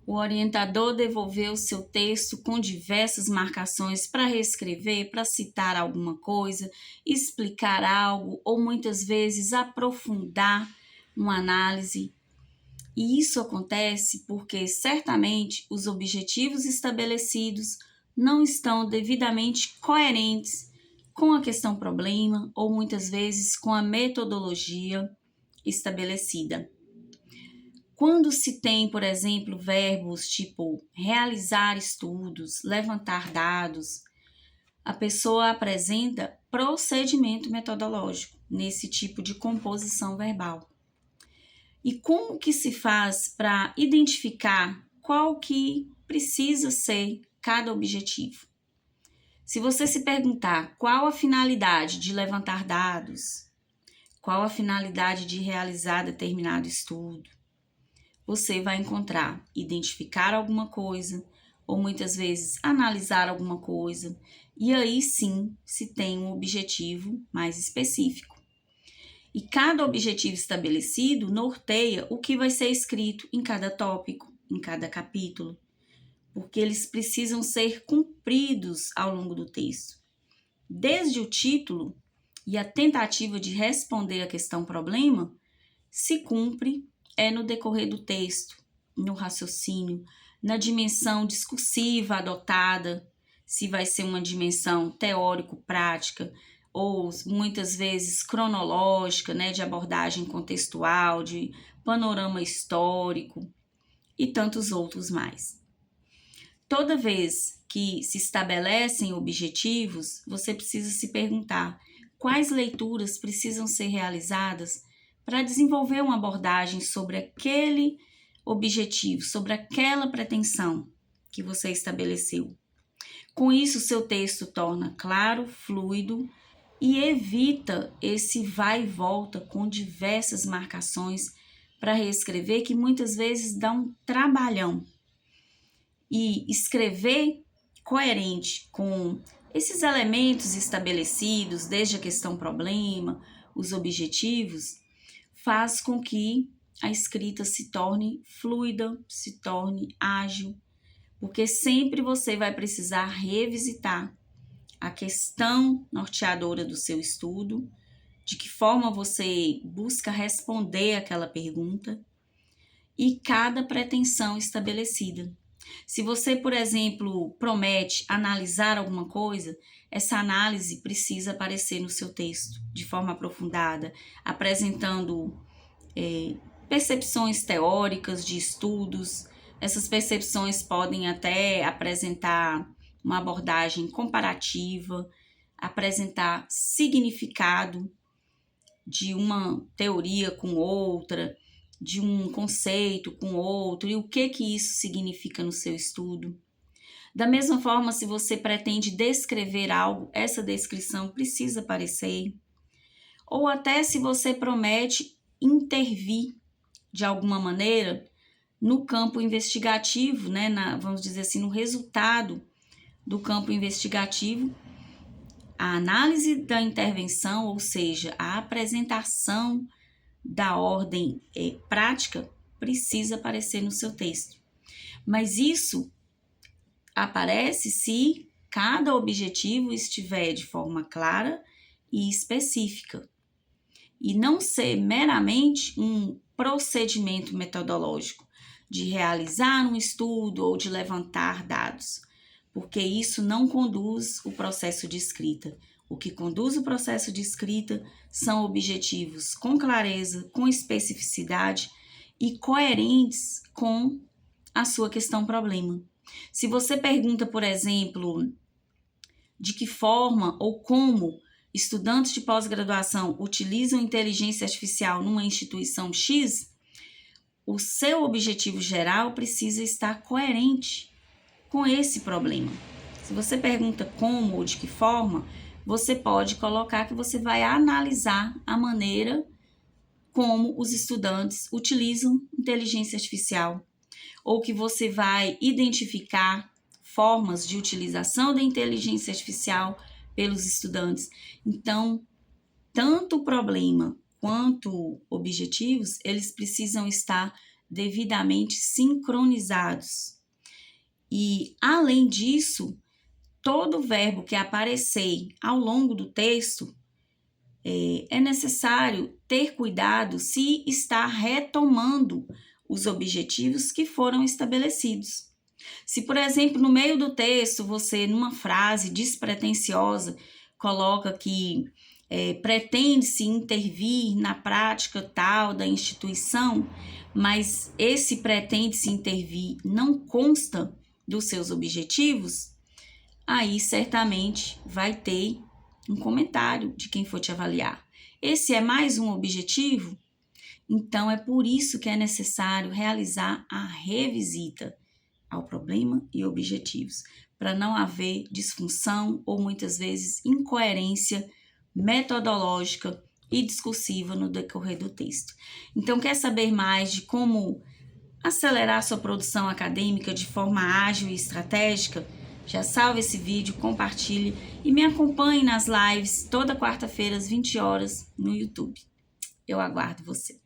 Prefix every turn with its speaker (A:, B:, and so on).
A: O orientador devolveu seu texto com diversas marcações para reescrever, para citar alguma coisa, explicar algo ou muitas vezes aprofundar uma análise. E isso acontece porque certamente os objetivos estabelecidos não estão devidamente coerentes com a questão problema ou muitas vezes com a metodologia estabelecida. Quando se tem, por exemplo, verbos tipo realizar estudos, levantar dados, a pessoa apresenta procedimento metodológico nesse tipo de composição verbal. E como que se faz para identificar qual que precisa ser cada objetivo? Se você se perguntar qual a finalidade de levantar dados, qual a finalidade de realizar determinado estudo, você vai encontrar identificar alguma coisa, ou muitas vezes analisar alguma coisa, e aí sim se tem um objetivo mais específico. E cada objetivo estabelecido norteia o que vai ser escrito em cada tópico, em cada capítulo, porque eles precisam ser cumpridos ao longo do texto. Desde o título e a tentativa de responder a questão problema, se cumpre no decorrer do texto, no raciocínio, na dimensão discursiva adotada, se vai ser uma dimensão teórico-prática ou muitas vezes cronológica, de abordagem contextual, de panorama histórico e tantos outros mais. Toda vez que se estabelecem objetivos, você precisa se perguntar quais leituras precisam ser realizadas para desenvolver uma abordagem sobre aquele objetivo, sobre aquela pretensão que você estabeleceu. Com isso, seu texto torna claro, fluido e evita esse vai e volta com diversas marcações para reescrever, que muitas vezes dá um trabalhão. E escrever coerente com esses elementos estabelecidos, desde a questão problema, os objetivos, faz com que a escrita se torne fluida, se torne ágil, porque sempre você vai precisar revisitar a questão norteadora do seu estudo, de que forma você busca responder aquela pergunta e cada pretensão estabelecida. Se você, por exemplo, promete analisar alguma coisa, essa análise precisa aparecer no seu texto de forma aprofundada, apresentando percepções teóricas de estudos. Essas percepções podem até apresentar uma abordagem comparativa, apresentar significado de uma teoria com outra, de um conceito com outro, e o que isso significa no seu estudo. Da mesma forma, se você pretende descrever algo, essa descrição precisa aparecer. Ou até se você promete intervir de alguma maneira no campo investigativo, vamos dizer assim, no resultado do campo investigativo, a análise da intervenção, ou seja, a apresentação da ordem prática, precisa aparecer no seu texto. Mas isso aparece se cada objetivo estiver de forma clara e específica, e não ser meramente um procedimento metodológico de realizar um estudo ou de levantar dados, porque isso não conduz o processo de escrita. O que conduz o processo de escrita são objetivos com clareza, com especificidade e coerentes com a sua questão problema. Se você pergunta, por exemplo, de que forma ou como estudantes de pós-graduação utilizam inteligência artificial numa instituição X, o seu objetivo geral precisa estar coerente com esse problema. Se você pergunta como ou de que forma, você pode colocar que você vai analisar a maneira como os estudantes utilizam inteligência artificial, ou que você vai identificar formas de utilização da inteligência artificial pelos estudantes. Então, tanto o problema quanto objetivos, eles precisam estar devidamente sincronizados. E, além disso, todo verbo que aparecer ao longo do texto, é necessário ter cuidado se está retomando os objetivos que foram estabelecidos. Se, por exemplo, no meio do texto, você, numa frase despretensiosa, coloca que pretende-se intervir na prática tal da instituição, mas esse pretende-se intervir não consta dos seus objetivos, aí certamente vai ter um comentário de quem for te avaliar. Esse é mais um objetivo? Então, é por isso que é necessário realizar a revisita ao problema e objetivos, para não haver disfunção ou muitas vezes incoerência metodológica e discursiva no decorrer do texto. Então, quer saber mais de como acelerar sua produção acadêmica de forma ágil e estratégica? Já salve esse vídeo, compartilhe e me acompanhe nas lives toda quarta-feira às 20 horas no YouTube. Eu aguardo você.